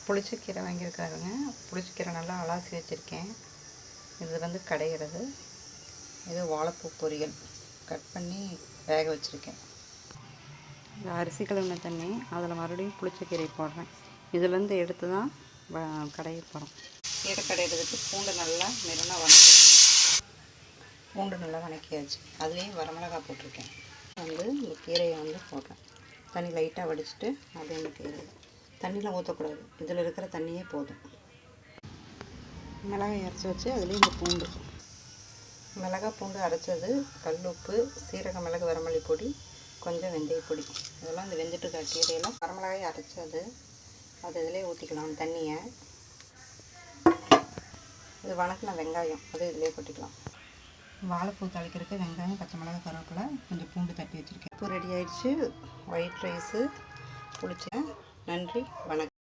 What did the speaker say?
புளிச்சக்கீரை வாங்கியிருக்காருங்க. புளிச்சக்கீரை நல்லா அலசி வச்சுருக்கேன். இது வந்து கடையிறது. இது வாழைப்பூ பொரியல் கட் பண்ணி வேக வச்சுருக்கேன். இந்த அரிசி கழுவின தண்ணி அதில் மறுபடியும் புளிச்சக்கீரை போடுறேன். இதுலேருந்து எடுத்து தான் கடைய போகிறோம். கீரை கடையிறதுக்கு பூண்டு நல்லா நல்லா வணக்கியாச்சு. அதுலேயும் வரமிளகாய் போட்டிருக்கேன். வந்து இந்த கீரையை வந்து போடுறேன். தண்ணி லைட்டாக வடிச்சிட்டு அப்படியே இந்த கீரை தண்ணிலாம் ஊற்றக்கூடாது. இதில் இருக்கிற தண்ணியே போதும். மிளகாய் அரைச்சி வச்சு அதுலேயும் இந்த பூண்டு, மிளகாய் பூண்டு அரைச்சது, கல் உப்பு, சீரக மிளகு, வரமல்லி பொடி, கொஞ்சம் வெந்தய பொடி, இதெல்லாம் இந்த வெந்துட்டு கீரையெல்லாம் வரமிளகாய் அரைச்சது அது இதிலே ஊற்றிக்கலாம் தண்ணியை. இது வணக்கின வெங்காயம் அது இதிலே கொட்டிக்கலாம். வாழைப்பூ தாளிக்கிறதுக்கு வெங்காயம், பச்சை மிளகாய், கருவேப்பிலை, கொஞ்சம் பூண்டு தட்டி வச்சுருக்கேன். இப்போ ரெடி ஆயிடுச்சு. ஒயிட் ரைஸு புளிச்சேன். நன்றி, வணக்கம்.